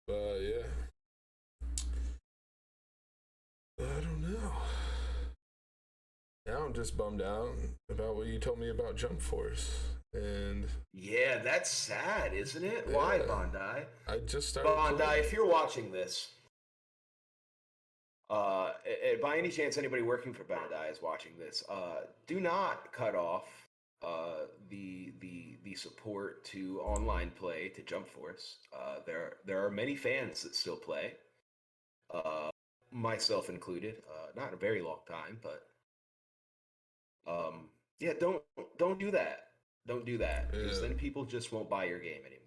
Yeah, I don't know. Now I'm just bummed out about what you told me about Jump Force, and Yeah, that's sad, isn't it? Why, yeah, Bandai? I just started Bandai, playing. if you're watching this, by any chance anybody working for Bandai is watching this, do not cut off the support to online play to Jump Force. There are many fans that still play, uh, myself included. Not in a very long time, but yeah, don't do that. Don't do that because Yeah, then people just won't buy your game anymore.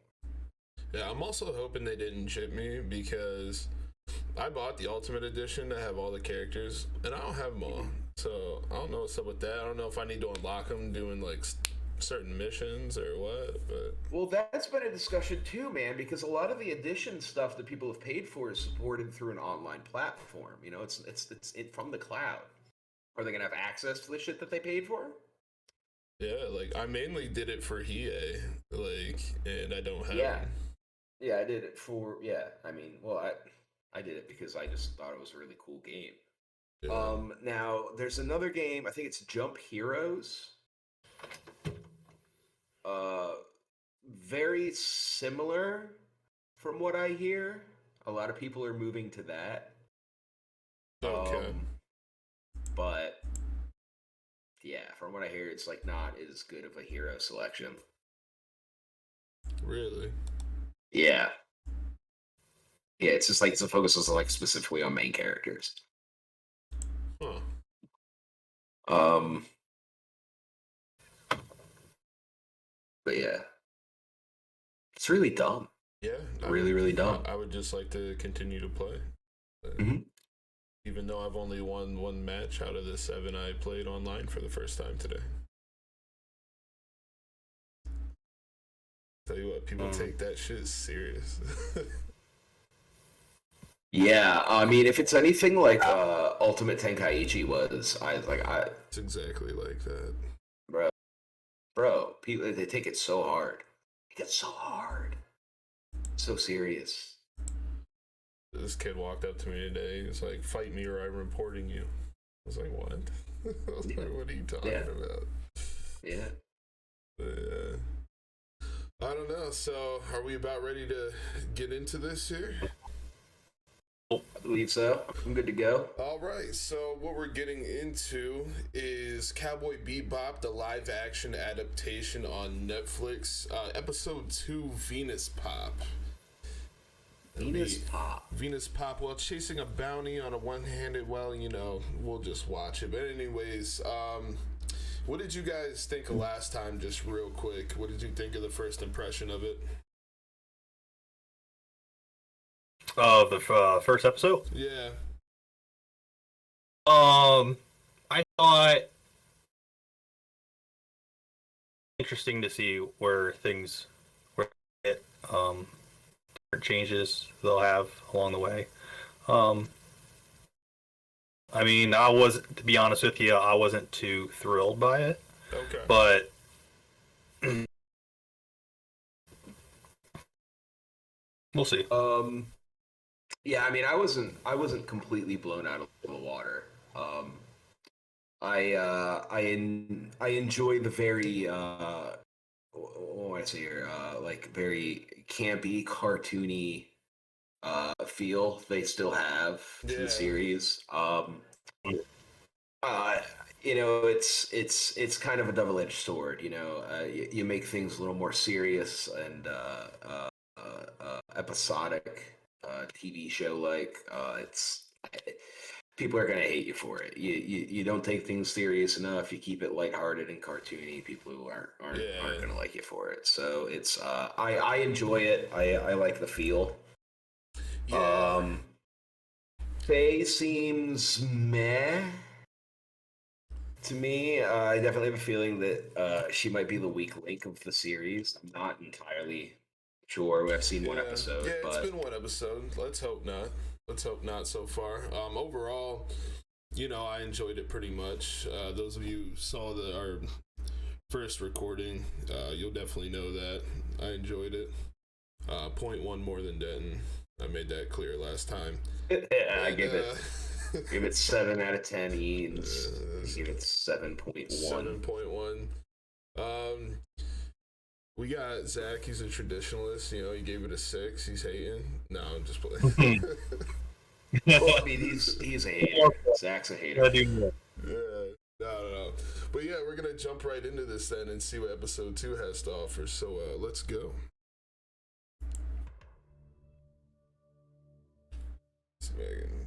yeah. I'm also hoping they didn't chip me because I bought the Ultimate Edition to have all the characters, and I don't have them all. Mhm. So I don't know what's up with that. I don't know if I need to unlock them doing like certain missions or what. But Well, that's been a discussion too, man, because a lot of the edition stuff that people have paid for is supported through an online platform. You know, it's from the cloud. Are they gonna have access to the shit that they paid for? yeah, like I mainly did it for Hiei, like, and I don't have Yeah, them. yeah, I did it for yeah. I mean, well, I did it because I just thought it was a really cool game. Yeah. Now there's another game. I think it's Jump Heroes. Uh, very similar from what I hear. A lot of people are moving to that. Okay. Um, but yeah, from what I hear, it's like not as good of a hero selection. Really? Yeah, yeah, it's just like the focus is like specifically on main characters. Huh. Um, but yeah, it's really dumb. Yeah. I Really, mean, really dumb. I would just like to continue to play. But Hmm. even though I've only won one match out of the seven I played online for the first time today. Tell you what, people Mm. take that shit serious. Yeah, I mean, if it's anything like Ultimate Tenkaichi was, I was like, It's exactly like that. bro, bro, people they take it so hard. It gets so hard, so serious. This kid walked up to me today. He was like, "Fight me, or I'm reporting you." I was like, "What?" I was Yeah, like, "What are you talking yeah, about?" yeah. Yeah. I don't know. So, are we about ready to get into this here? I believe so. I'm good to go. All right. So, what we're getting into is Cowboy Bebop, the live action adaptation on Netflix, episode 2, Venus Pop. It'll Venus be Pop. Venus Pop while chasing a bounty on a one-handed. Well, we'll just watch it. But anyways, what did you guys think of last time? Just real quick, what did you think of the first impression of it? Of the first episode. Yeah, Um, I thought interesting to see where things where it different changes they'll have along the way. Um, I mean, I was to be honest with you, I wasn't too thrilled by it, okay, but we'll see. Yeah, I mean, I wasn't completely blown out of the water. I enjoy the very what do I say here? Like very campy, cartoony feel they still have to the yeah, series. Uh, it's kind of a double-edged sword. You make things a little more serious and episodic, TV show like. It's people are gonna hate you for it. You don't take things serious enough. You keep it lighthearted and cartoony. People who aren't yeah, gonna like you for it. So it's I enjoy it. I like the feel. yeah. Um, Faye seems meh to me. I definitely have a feeling that she might be the weak link of the series. I'm not entirely sure. I've seen one Yeah, yeah, episode, it's but been one episode. Let's hope not. Let's hope not so far. Overall, I enjoyed it pretty much. Those of you who saw our first recording, you'll definitely know that I enjoyed it. Point one more than Denton. I made that clear last time. Yeah, I And, give it 7 out of 10 Eanes. Give it 7.1. 7.1. We got Zach. He's a traditionalist. You know, he gave it a 6. He's hating. No, I'm just playing. Well, I mean, he's a hater. Zach's a hater. Yeah. No. But yeah, we're gonna jump right into this then and see what episode 2 has to offer. So let's go. See if I can...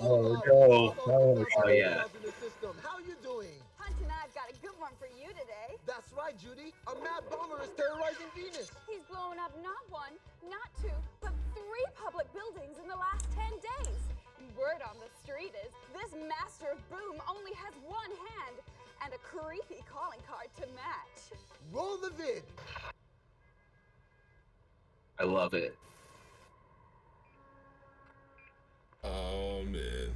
Oh no! Oh yeah. How you doing? Hunt and I've got a good one for you today. That's right, Judy. A mad bomber is terrorizing Venus. He's blown up not 1, not 2, but 3 public buildings in the last 10 days. Word on the street is this master of boom only has 1 hand and a creepy calling card to match. Roll the vid. I love it. Oh man.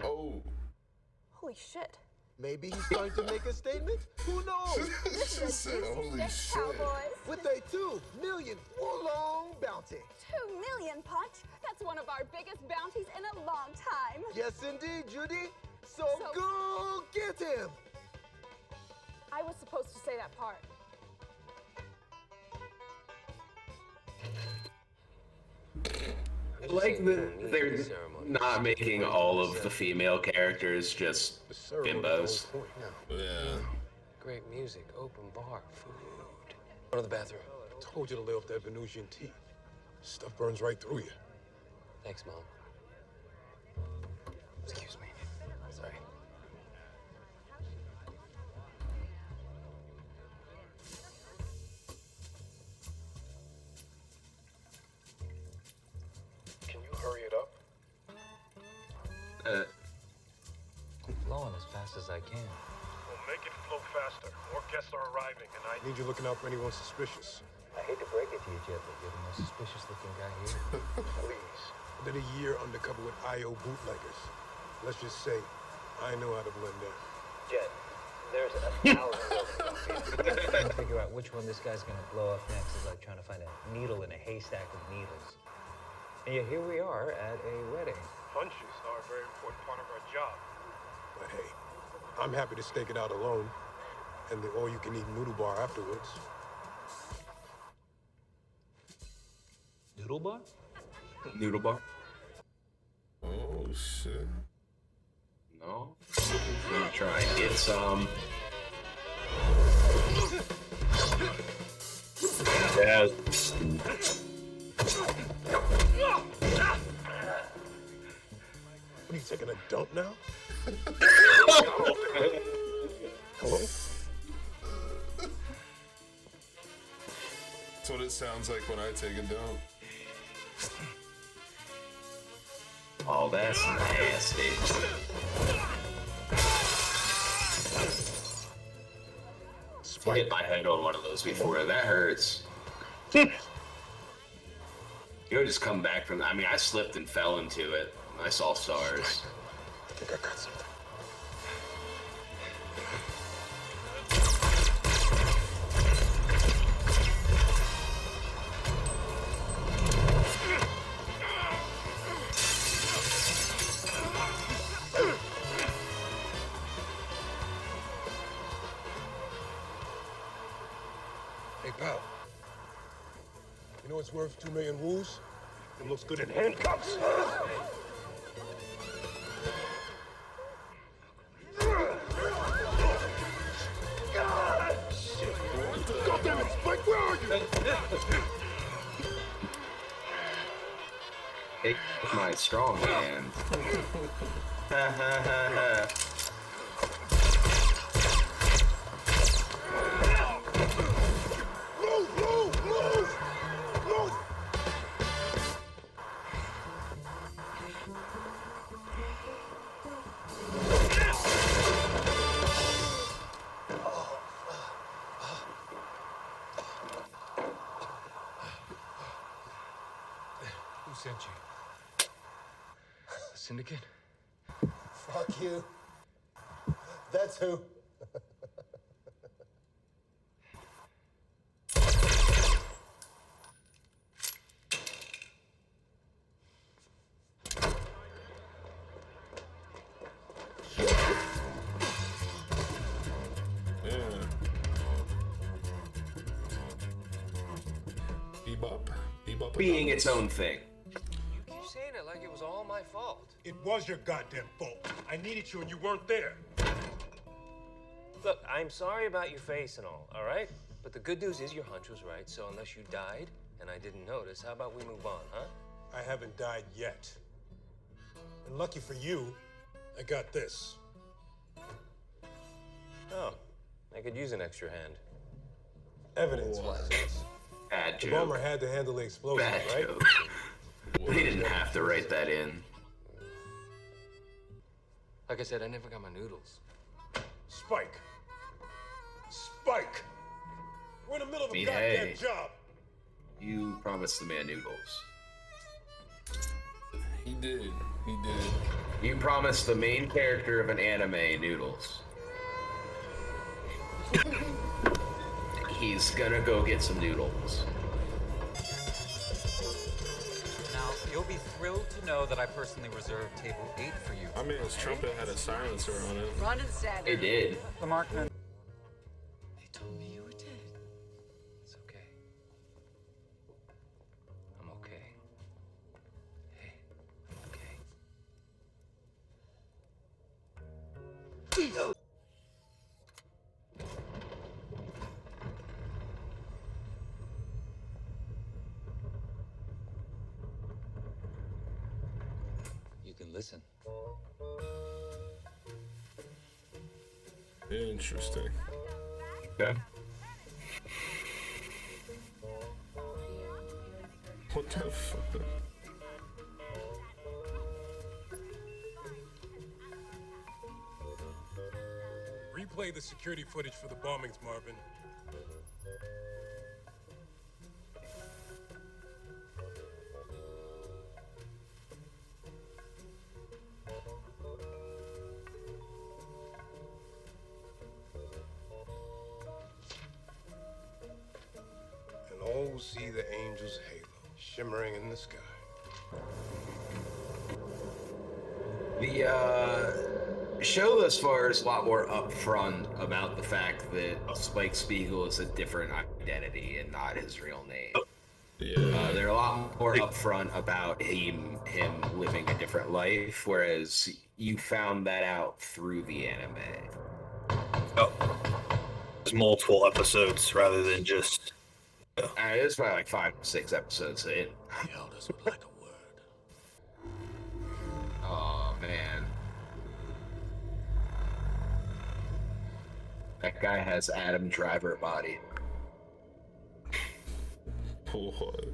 Oh. Holy shit. Maybe he's trying to make a statement? Who knows? This She is said, a "Holy juicy shit." stick, cowboys. With a 2 million long bounty. 2 million, Punch. That's one of our biggest bounties in a long time. Yes, indeed, Judy. So So- go get him. I was supposed to say that part. I like that they're not making all of the female characters just bimbos. Yeah. Great music, open bar, food. Go to the bathroom. Told you to lay off that Venusian tea. Stuff burns right through you. Thanks, Mom. Excuse me. Sorry. Can you hurry it up? Flowing as fast as I can. Well, make it flow faster. More guests are arriving, and I need you looking out for anyone suspicious. I hate to break it to you, Jet, but you're the most suspicious looking guy here. Please. I did a year undercover with IO bootleggers. Let's just say, I know how to blend in. Jet, there's 1,000 trying to figure out which one this guy's gonna blow up next is like trying to find a needle in a haystack of needles. And yet here we are at a wedding. Hunches are a very important part of our job. But hey, I'm happy to stake it out alone, and the all-you-can-eat noodle bar afterwards. Noodle bar? Noodle bar? Oh shit. No. I'm gonna try and get some. Yes. What are you taking a dump now? Hello? That's what it sounds like when I take a dump. Oh, that's nasty. I hit my head on one of those before. That hurts. You know, just come back from. I mean, I slipped and fell into it. I saw stars. I think I got something. Hey, pal. You know it's worth 2 million woos? It looks good in handcuffs. God damn it, Spike, where are you? Take my strong hand. Ha ha ha ha. Move, move, move! Move! sent you? Syndicate? Fuck you. That's who. Bebop Being its own thing. You keep saying it like it was all my fault. It was your goddamn fault. I needed you and you weren't there. Look, I'm sorry about your face and all right? But the good news is your hunch was right, so unless you died and I didn't notice, how about we move on, huh? I haven't died yet. And lucky for you, I got this. Oh, I could use an extra hand. Evidence wise. Bad The joke. bomber had to handle the explosion, Bad right? joke. They didn't have to write that in. Like I said, I never got my noodles. Spike. Spike! We're in the middle of a mean, goddamn hey. job. You promised the man noodles. He did. He did. You promised the main character of an anime noodles. He's gonna go get some noodles. Now, you'll be thrilled to know that I personally reserved table 8 for you. I mean, his trumpet had a silencer on it. Run to the stand. It did. The Markman. They told me you were dead. It's okay. I'm okay. Hey, I'm okay. You can listen. Interesting. Okay. What the fuck? Replay the security footage for the bombings, Marvin. And all will see the angel's halo shimmering in the sky. The show thus far is a lot more upfront about the fact that Spike Spiegel is a different identity and not his real name. Yeah. They're a lot more upfront about him living a different life, whereas you found that out through the anime. Oh, there's multiple episodes rather than just. It's probably like 5 or 6 episodes in. Hell doesn't like a word. Oh man. That guy has Adam Driver body. What?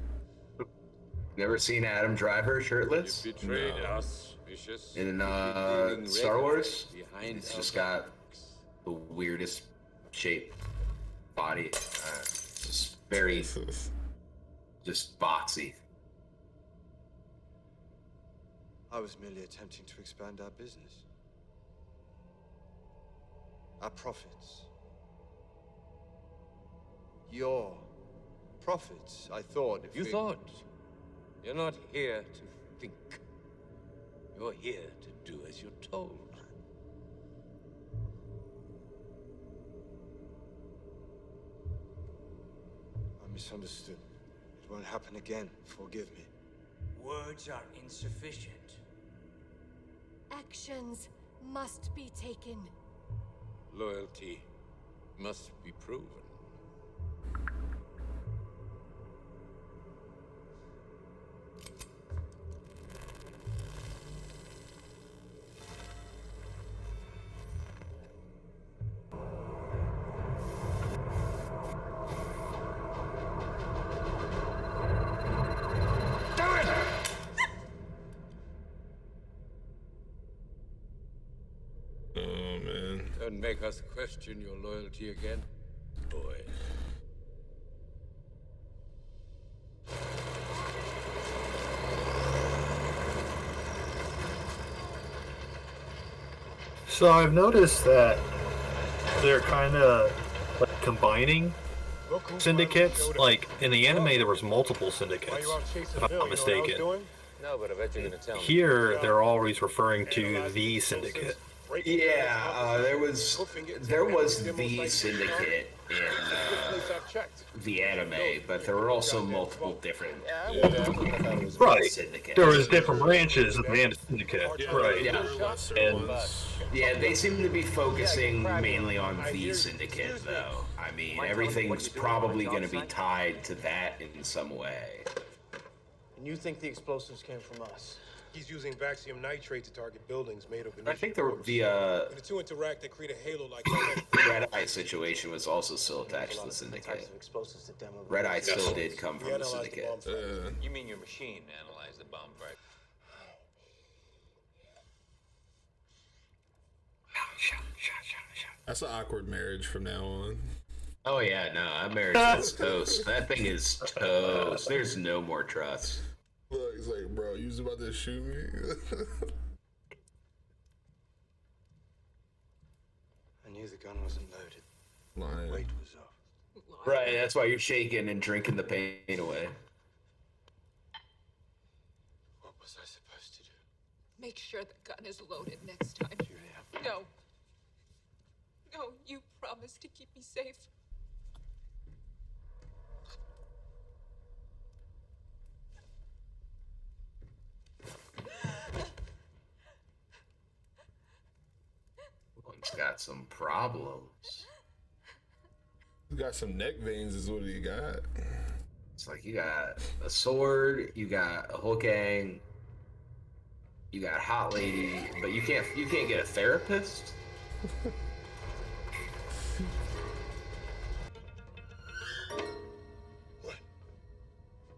Never seen Adam Driver shirtless? Betrayed us, vicious. In Star Wars? It's just got the weirdest shaped body. Just very, Jesus. just boxy. I was merely attempting to expand our business. Our profits. Your profits, I thought. If You we... thought. You're not here to think. You're here to do as you're told. I misunderstood. It won't happen again. Forgive me. Words are insufficient. Actions must be taken. Loyalty must be proven. Oh man. Don't make us question your loyalty again, boy. So I've noticed that they're kind of like combining syndicates. Like in the anime, there was multiple syndicates, if I'm not mistaken. No, but I bet you're gonna tell me. Here, they're always referring to the syndicate. Yeah, there was the syndicate in the anime, but there were also multiple different Right. syndicates. There was different branches of the syndicate. Right. Yeah. There were lesser And ones. yeah, they seem to be focusing mainly on the syndicate, though. I mean, everything's probably going to be tied to that in some way. And you think the explosives came from us? He's using vaxium nitrate to target buildings made of I think the two interact and create a halo like Red Eye situation was also still attached to the syndicate. Explosives to demo. Red Eye still did come from the syndicate. You mean your machine analyzed the bomb fragment? That's an awkward marriage from now on. Oh yeah, no, that marriage is toast. That thing is toast. There's no more trust. Look, he's like, bro, you was about to shoot me? I knew the gun wasn't loaded. Lying. Weight was off. Right, that's why you're shaking and drinking the pain away. What was I supposed to do? Make sure the gun is loaded next time. No. No, you promised to keep me safe. One's got some problems. You got some neck veins, is what he got. It's like you got a sword, you got a hook hang, you got a hot lady, but you can't get a therapist.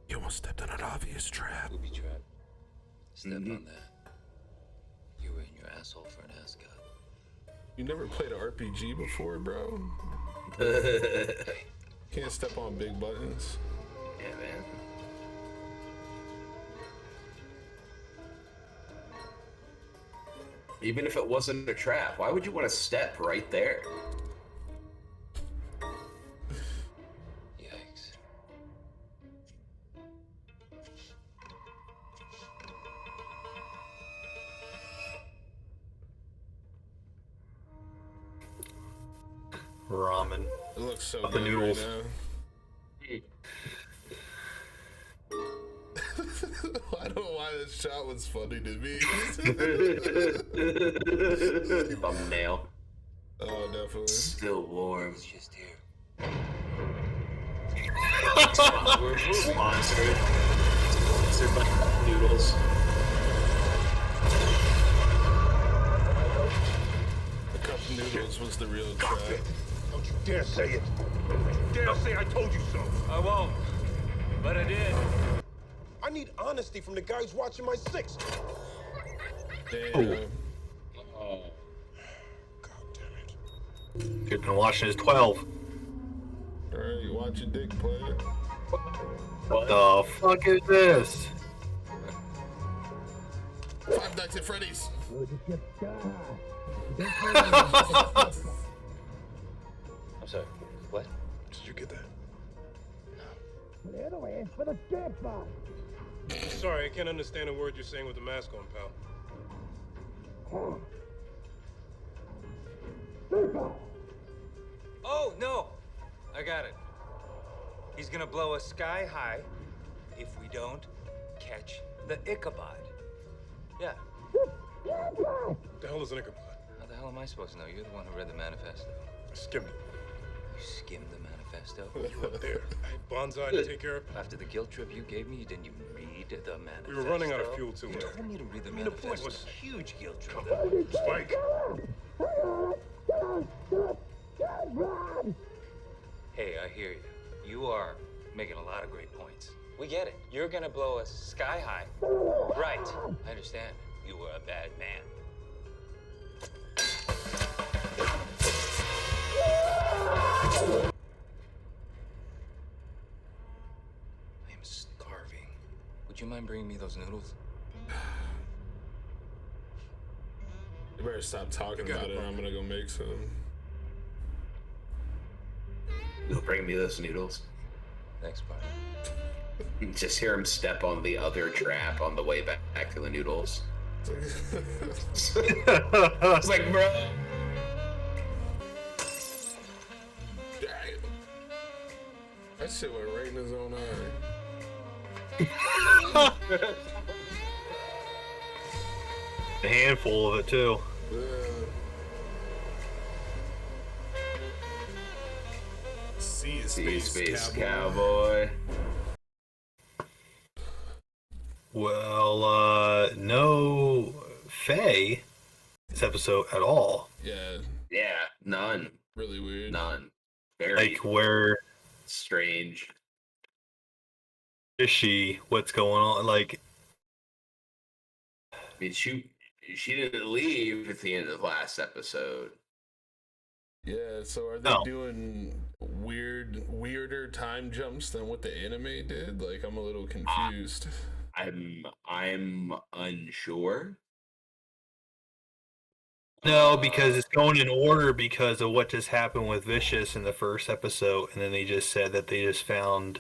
You almost stepped on an obvious trap. Booby trap. Step on that. You were in your asshole for an ascot. You never played an RPG before, bro? Can't step on big buttons. Yeah, man. Even if it wasn't a trap, why would you want to step right there? Yikes. Ramen. It looks so The good noodles. right now. I don't know why this shot was funny to me. Thumbnail. Oh, definitely. Still warm. It's just here. Sponsored. Sponsored by noodles. The cup of noodles was the real trap. Don't you dare say it. Don't you dare say I told you so. I won't. But I did. I need honesty from the guy who's watching my six. Damn. Oh. God damn it. You've been watching his 12. Alright, you watch your dick, player. What the fuck is this? Five Nights at Freddy's. I'm sorry. What? Did you get that? Sorry, I can't understand a word you're saying with the mask on, pal. Oh, no! I got it. He's gonna blow us sky high if we don't catch the Ichabod. Yeah. The hell is an Ichabod? How the hell am I supposed to know? You're the one who read the manifesto. I skimmed it. You skimmed the manifesto? You up there. I had Bonsai to take care of. After the guilt trip you gave me, you didn't even read the manifesto. We were running out of fuel, too. You told me to read the The manifesto. point was Huge guilt trip. Spike. Hey, I hear you. You are making a lot of great points. We get it. You're gonna blow us sky high. Right. I understand. You were a bad man. I am starving. Would you mind bringing me those noodles? Bro, better stop talking got about it, it. I'm gonna go make some. You'll bring me those noodles. Thanks, partner. Just hear him step on the other trap on the way back to the noodles. It's like, bro. Damn. That shit went right in his own eye. A handful of it too. Yeah. See you, space cowboy. Well, no Faye this episode at all. Yeah. Yeah, none. Really weird. None. Very Like, where strange. is she? What's going on? Like, I mean, she didn't leave at the end of the last episode. Yeah, so are they doing weirder time jumps than what the anime did? Like, I'm a little confused. I'm unsure. no, because it's going in order because of what just happened with Vicious in the first episode, and then they just said that they just found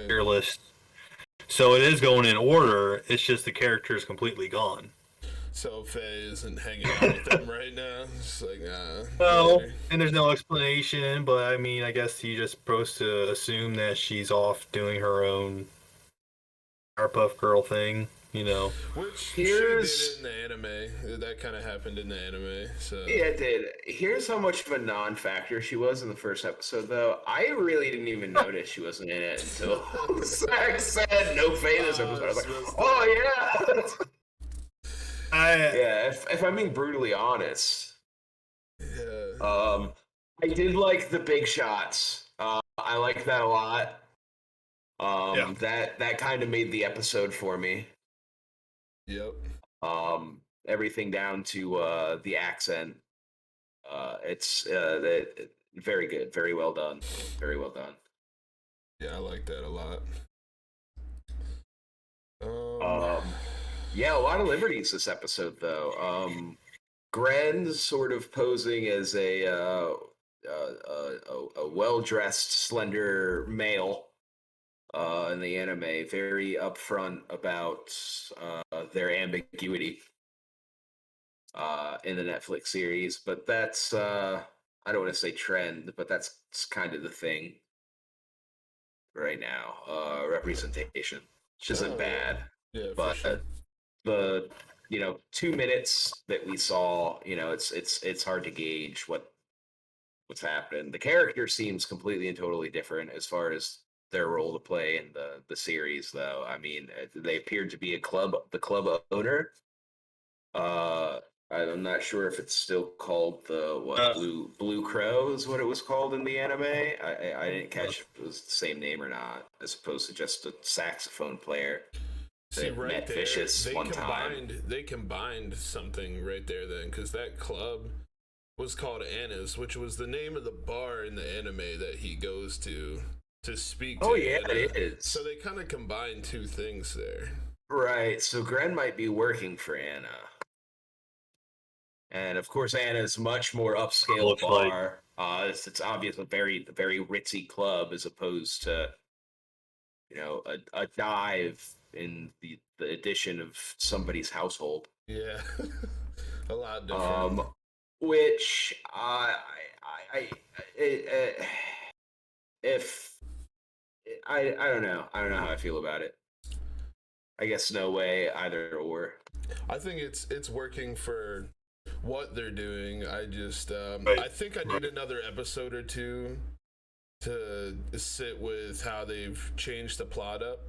Fearless. So it is going in order. It's just the character is completely gone. So Faye isn't hanging out with them right now. It's like, nah. Well, and there's no explanation, but I mean, I guess you're just supposed to assume that she's off doing her own Powerpuff Girl thing, you know. Which she did in the anime. That kind of happened in the anime. So Yeah, it did. Here's how much of a non-factor she was in the first episode, though. I really didn't even notice she wasn't in it until Zach said no Faye this episode. I was like, oh yeah. Yeah, if I'm being brutally honest, I did like the big shots. I like that a lot. That kind of made the episode for me. Yep. Everything down to the accent. It's very good, very well done, very well done. Yeah, I like that a lot. Yeah, a lot of liberties this episode, though. Gren's sort of posing as a well-dressed, slender male in the anime, very upfront about their ambiguity in the Netflix series. But that's, I don't want to say trend, but that's kind of the thing right now. Representation, which isn't bad. Yeah, but for sure. The 2 minutes that we saw, it's hard to gauge what's happening. The character seems completely and totally different as far as their role to play in the series, though. I mean, they appeared to be the club owner. I'm not sure if it's still called the Blue Crow is what it was called in the anime. I didn't catch if it was the same name or not, as opposed to just a saxophone player. See, right met there, Vicious one time. They combined something right there then, because that club was called Anna's, which was the name of the bar in the anime that he goes to speak to. Oh yeah, Anna. it is. So they kind of combined two things there. Right. So Gren might be working for Anna, and of course Anna's much more upscale bar. It's obviously a very ritzy club as opposed to a dive in the edition of somebody's household. Yeah, a lot different. Which I don't know how I feel about it. I guess no way either or. I think it's working for what they're doing. I just I think I need another episode or two to sit with how they've changed the plot up.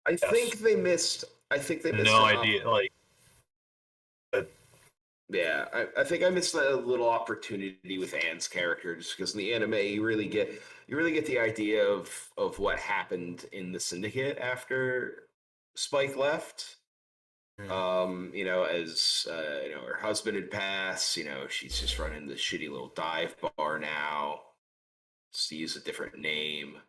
I think they missed. No idea. Yeah, I think I missed a little opportunity with Anne's character, just because in the anime you really get the idea of what happened in the Syndicate after Spike left. As her husband had passed. She's just running this shitty little dive bar now. To use a different name.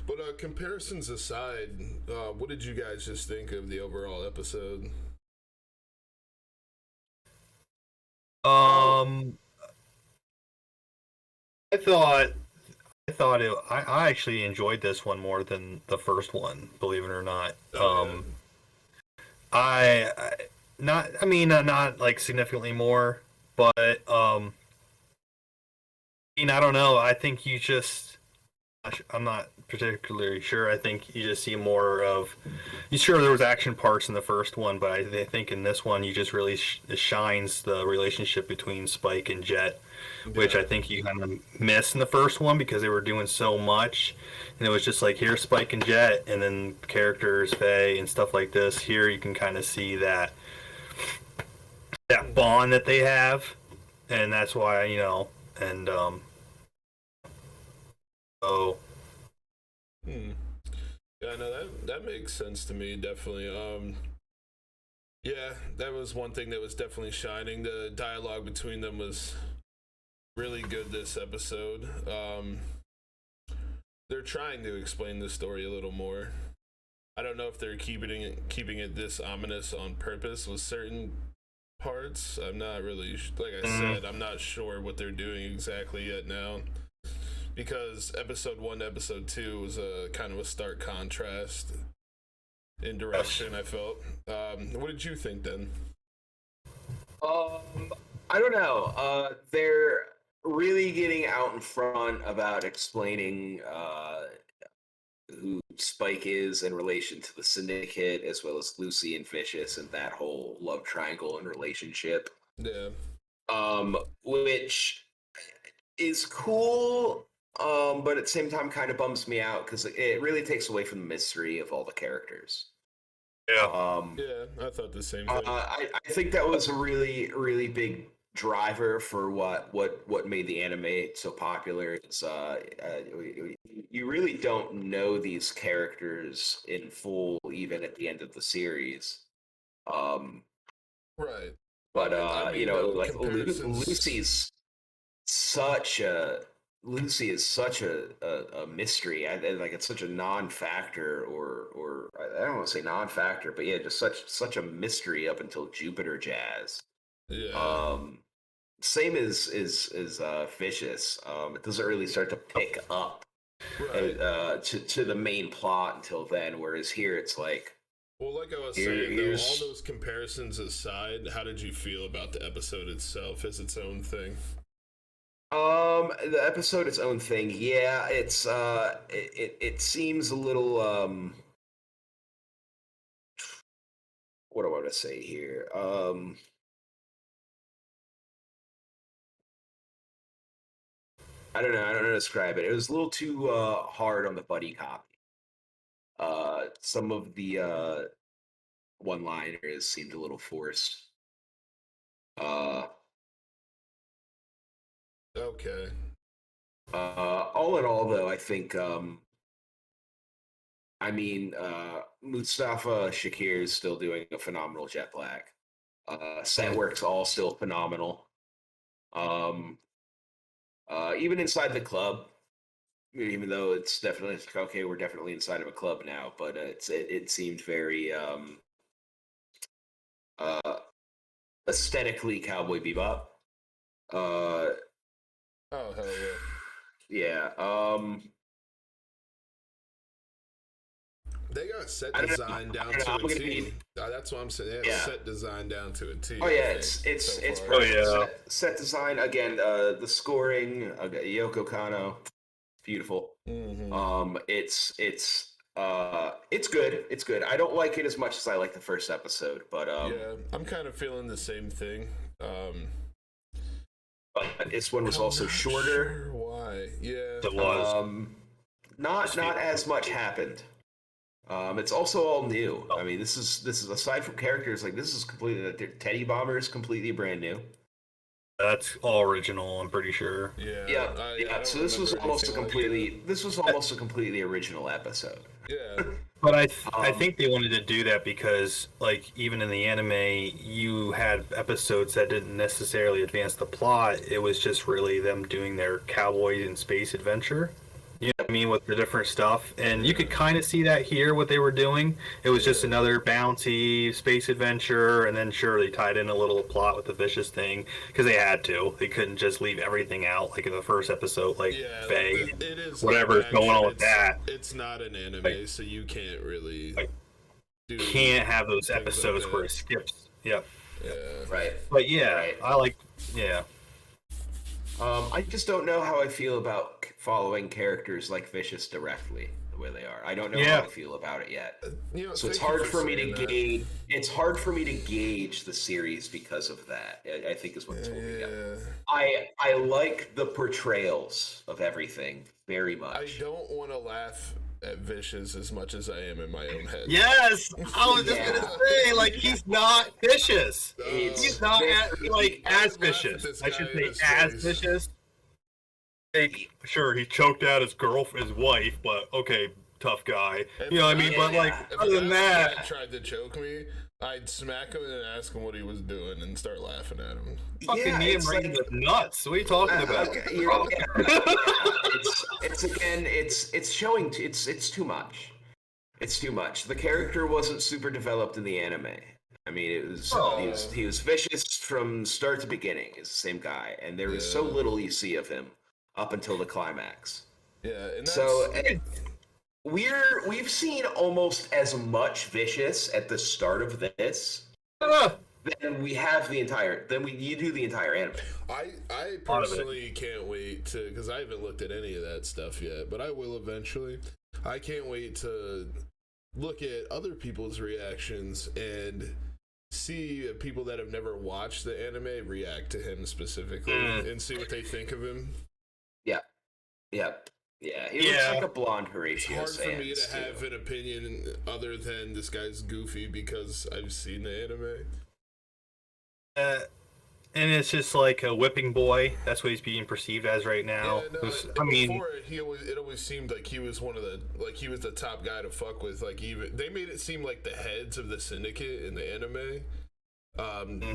But comparisons aside, what did you guys just think of the overall episode? I thought I actually enjoyed this one more than the first one, believe it or not. I not I mean not like significantly more, but I mean I don't know. I think you just I'm not particularly sure. I think you just see more of. You sure there was action parts in the first one, but I think in this one you just really shines the relationship between Spike and Jet, which I think you kind of miss in the first one because they were doing so much, and it was just like here's Spike and Jet, and then characters Faye and stuff like this. Here you can kind of see that bond that they have, and that's why and so. Yeah, no, that makes sense to me, definitely. Yeah, that was one thing that was definitely shining. The dialogue between them was really good this episode. They're trying to explain the story a little more. I don't know if they're keeping it this ominous on purpose with certain parts. I'm not really, like I said, I'm not sure what they're doing exactly yet now. Because episode 1 to episode 2 was a kind of a stark contrast in direction, I felt. What did you think then? I don't know. They're really getting out in front about explaining who Spike is in relation to the Syndicate, as well as Lucy and Vicious and that whole love triangle and relationship. Yeah. Which is cool. But at the same time kind of bums me out because it really takes away from the mystery of all the characters. Yeah. Yeah, I thought the same thing. I think that was a really, really big driver for what made the anime so popular. It's you really don't know these characters in full, even at the end of the series. Right. But I mean, like Lucy is such a mystery. Like it's such a non-factor, or I don't want to say non-factor, but yeah, just such a mystery up until Jupiter Jazz. Yeah. Same as Vicious. It doesn't really start to pick up to the main plot until then. Whereas here, it's like. Well, like I was saying, though, all those comparisons aside, how did you feel about the episode itself as its own thing? The episode its own thing. Yeah, it's it seems a little what do I want to say here? I don't know how to describe it. It was a little too hard on the buddy cop. Some of the one-liners seemed a little forced. Okay. All in all, though, I think Mustafa Shakir is still doing a phenomenal Jet Black. Set work's all still phenomenal. Even inside the club, even though it's definitely okay, we're definitely inside of a club now, but it seemed very aesthetically Cowboy Bebop. Oh hell yeah. Yeah. They got set design down to a T. That's what I'm saying. They have set design down to a T. Oh yeah, it's perfect. Set design again. The scoring, Yoko Kanno, beautiful. Mm-hmm. It's good. It's good. I don't like it as much as I like the first episode, but yeah, I'm kind of feeling the same thing. But this one was also shorter. Sure why? Yeah, it was. Not as much happened. It's also all new. I mean, this is aside from characters, like this is completely Teddy Bomber is completely brand new. That's all original, I'm pretty sure. Yeah. So this was almost a completely original episode. Yeah. But I think they wanted to do that because, like, even in the anime, you had episodes that didn't necessarily advance the plot. It was just really them doing their cowboy in space adventure. Yeah. I mean, with the different stuff, and you could kind of see that here, what they were doing. It was just another bounty space adventure, and then sure, they tied in a little plot with the vicious thing, because they had to. They couldn't just leave everything out, like in the first episode, like Faye, it is whatever's going on with that. It's not an anime, so you can't really can't have those episodes where it skips. Yep. Yeah. Right. But yeah, Right. I like, yeah. I just don't know how I feel about following characters like Vicious directly the way they are. I don't know how I feel about it yet. So it's hard for me to gauge. It's hard for me to gauge the series because of that. I think is what's holding me up. I like the portrayals of everything very much. I don't want to laugh at Vicious as much as I am in my own head. Yes, I was just gonna say, like, he's not vicious. He's not as vicious. I should say as vicious. Like, sure, he choked out his wife, but okay, tough guy. You know what I mean? But like, other than that, tried to choke me, I'd smack him and ask him what he was doing and start laughing at him. Fucking me and Ray with nuts. What are you talking about? It's showing. It's too much. It's too much. The character wasn't super developed in the anime. I mean, it was he was vicious from start to beginning. It's the same guy, and there was so little you see of him up until the climax. Yeah, and so we've seen almost as much Vicious at the start of this than we have you do the entire anime. I personally can't wait to, because I haven't looked at any of that stuff yet, but I will eventually. I can't wait to look at other people's reactions and see people that have never watched the anime react to him specifically and see what they think of him. Yeah, he looks like a blonde Horatio It's hard for me to Sands, have an opinion other than this guy's goofy because I've seen the anime. And it's just like a whipping boy. That's what he's being perceived as right now. Yeah, before it always seemed like he was he was the top guy to fuck with. Like, even they made it seem like the heads of the syndicate in the anime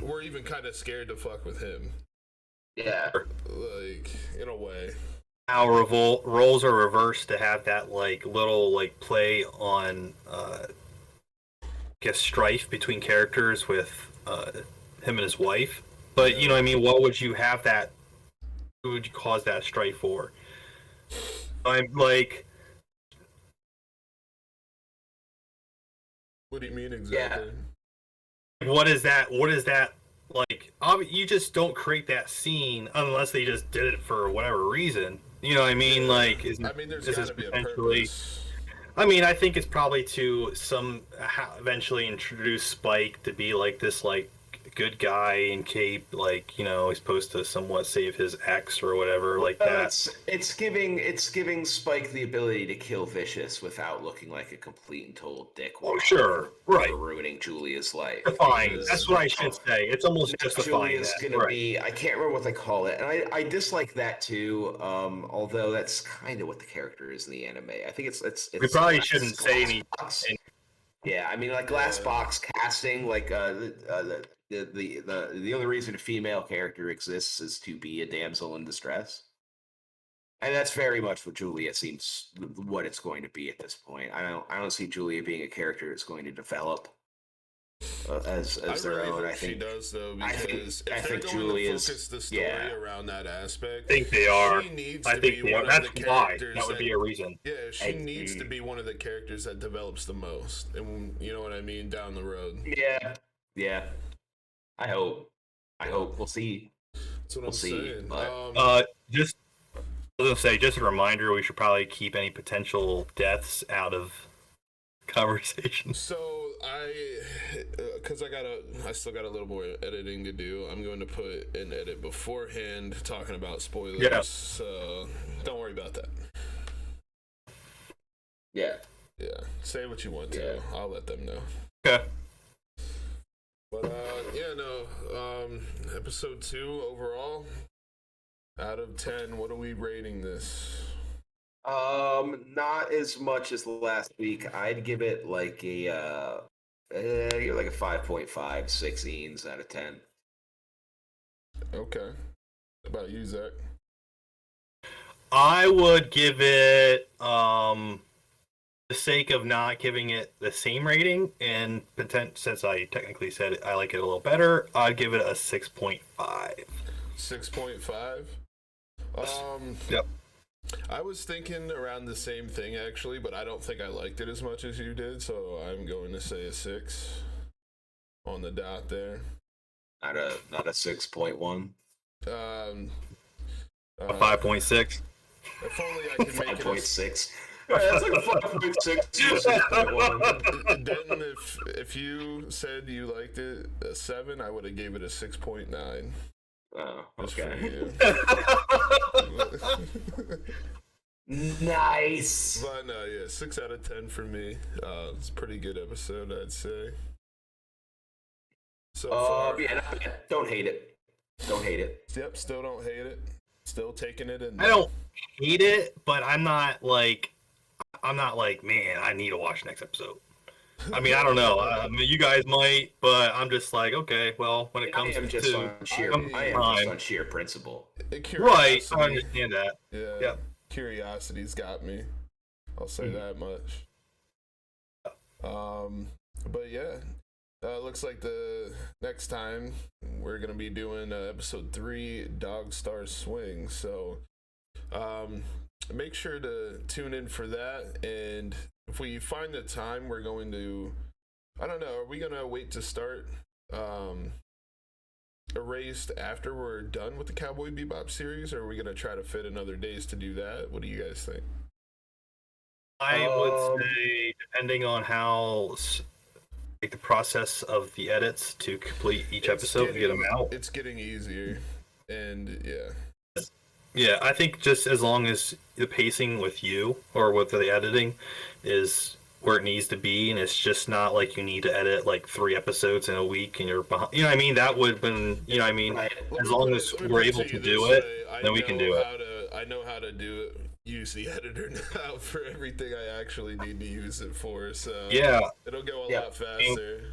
were even kind of scared to fuck with him. Yeah, like in a way. How roles are reversed to have that like little like play on I guess strife between characters with him and his wife. But you know what I mean, what would you have that, who would you cause that strife for? I'm like, what do you mean exactly? What is that like? You just don't create that scene unless they just did it for whatever reason. You know what I mean? Like, there's gotta be a purpose. I mean, I think it's probably to eventually introduce Spike to be like this like good guy in cape, like, you know, he's supposed to somewhat save his ex or whatever, like that. It's giving Spike the ability to kill Vicious without looking like a complete and total dick. Oh, sure, right. Ruining Julia's life. Justifying. That's what I should say. It's almost justifying. Julia's gonna be. I can't remember what they call it, and I dislike that too. Although that's kind of what the character is in the anime. I think it's. We probably shouldn't say any. Yeah, I mean, like glass box casting, like the only reason a female character exists is to be a damsel in distress, and that's very much what Julia seems what it's going to be at this point. I don't see Julia being a character that's going to develop as their own. I think she does though, because I think Julia's focus the story around that aspect. I think they are. She needs I to think be they one are. of That's the why. characters That would be a reason. Yeah, she needs to be one of the characters that develops the most, and you know what I mean, down the road. Yeah. I hope. We'll see. That's what we'll I'm see. saying. But, just I was gonna say, just a reminder, we should probably keep any potential deaths out of conversation. So because I still got a little more editing to do. I'm going to put an edit beforehand talking about spoilers. Yeah. So don't worry about that. Yeah. Say what you want to. I'll let them know. Okay. But episode 2 overall, out of 10, what are we rating this? Not as much as last week. I'd give it like a 5.5, 6 eens out of 10. Okay. How about you, Zach? I would give it the sake of not giving it the same rating and since I technically said I like it a little better, I'd give it a 6.5. 6.5. Yep. I was thinking around the same thing actually, but I don't think I liked it as much as you did, so I'm going to say a 6 on the dot there. Not a 6.1. A 5.6. If only I could make it 5.6. That's like a 5.6. Denton, if you said you liked it a 7, I would have gave it a 6.9. Oh, Just okay. for you. Nice. But no, yeah, 6 out of 10 for me. It's a pretty good episode, I'd say. So far. Yeah, don't hate it. Don't hate it. Yep, still don't hate it. Still taking it in. I don't hate it, but I'm not like, man, I need to watch next episode. I mean, I don't know. I mean, you guys might, but I'm just like, okay, well, when it comes I am just to on sheer principle. Right, I understand that. Yeah. Yep. Curiosity's got me. I'll say that much. But yeah, looks like the next time we're gonna be doing episode 3, Dog Star Swing. So, make sure to tune in for that. And if we find the time, we're going to, I don't know, are we gonna wait to start Erased after we're done with the Cowboy Bebop series, or are we gonna try to fit in other days to do that? What do you guys think? I would say, depending on how the process of the edits to complete each episode and get them out. It's getting easier, and yeah. Yeah, I think just as long as the pacing with you or with the editing is where it needs to be, and it's just not like you need to edit like 3 episodes in a week and you're behind. You know what I mean? That would have been, you know what I mean? As long as we're able to do it, then we can do it. I know how to do it. Use the editor now for everything I actually need to use it for. So yeah, it'll go a lot faster.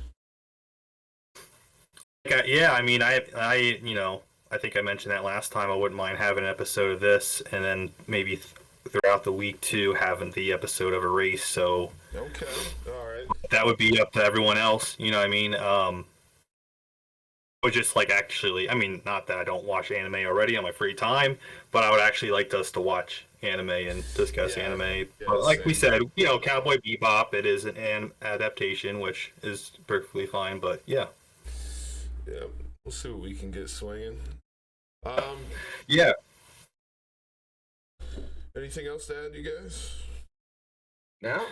Yeah, I mean, I you know, I think I mentioned that last time. I wouldn't mind having an episode of this, and then maybe throughout the week too, having the episode of Erase. So okay, all right. That would be up to everyone else. You know what I mean? Or just like actually, I mean, not that I don't watch anime already on my free time, but I would actually like us to watch anime and discuss anime. Yeah, but like we said, you know, Cowboy Bebop, it is an adaptation, which is perfectly fine. But yeah. Yeah, we'll see what we can get swinging. Yeah. Anything else to add, you guys? No.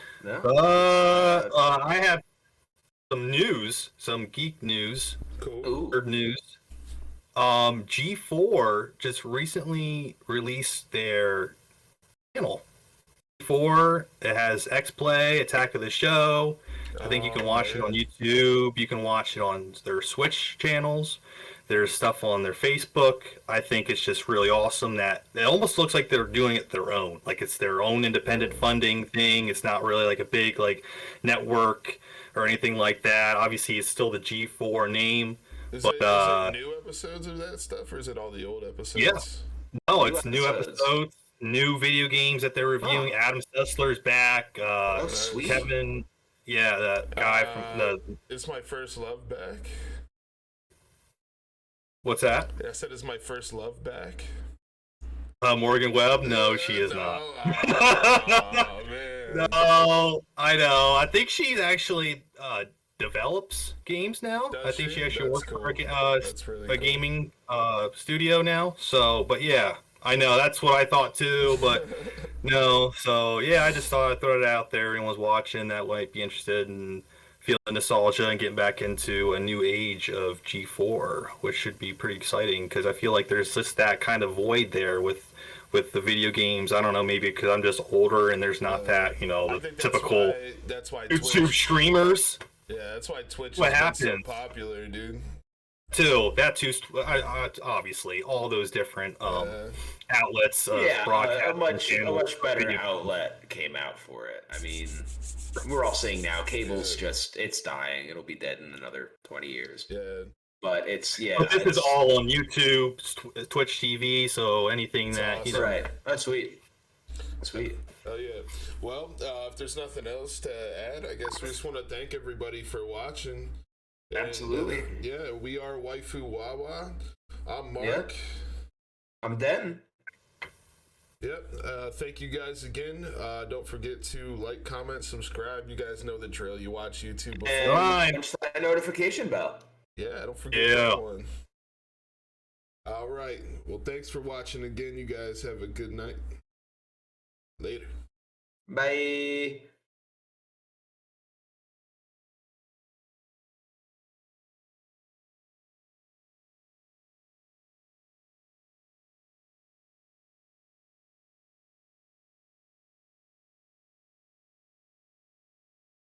I have some news, some geek news. Cool. News. G4 just recently released their channel. G4, it has X-Play, Attack of the Show. I think you can watch it on YouTube. You can watch it on their Switch channels. There's stuff on their Facebook. I think it's just really awesome that it almost looks like they're doing it their own. Like it's their own independent funding thing. It's not really like a big like network or anything like that. Obviously, it's still the G4 name. Is it new episodes of that stuff, or is it all the old episodes? Yeah. No, it's new episodes, new video games that they're reviewing. Adam Sessler's back. Sweet. Kevin, yeah, that guy from the... It's My First Love back. What's that? I said, is My First Love back? Morgan Webb? No, she is not. Oh, man. No, I know. I think she's actually develops games now. I think she actually works for a gaming studio now. So, but yeah, I know that's what I thought too. But no, so yeah, I just thought I'd throw it out there. Anyone's watching that might be interested in feeling nostalgia and getting back into a new age of G4, which should be pretty exciting because I feel like there's just that kind of void there with the video games. I don't know, maybe because I'm just older and there's not that, you know, the typical that's why YouTube streamers. Yeah, that's why Twitch is so popular, dude. That too, obviously, all those different outlets of broadcast. A much better outlet came out for it. I mean, we're all saying now, cable's just, it's dying. It'll be dead in another 20 years. Yeah. but it's But this is it's- all on YouTube, Twitch TV, so anything that awesome. right. That's sweet. Sweet. Oh yeah. Well, if there's nothing else to add, I guess we just want to thank everybody for watching. And, Absolutely. yeah, we are Waifu Wawa. I'm Mark. Yep. I'm Den. Yep. Thank you guys again. Don't forget to like, comment, subscribe. You guys know the drill. You watch YouTube before. And punch that notification bell. Yeah, don't forget that one. All right. Well, thanks for watching again. You guys have a good night. Later. Bye.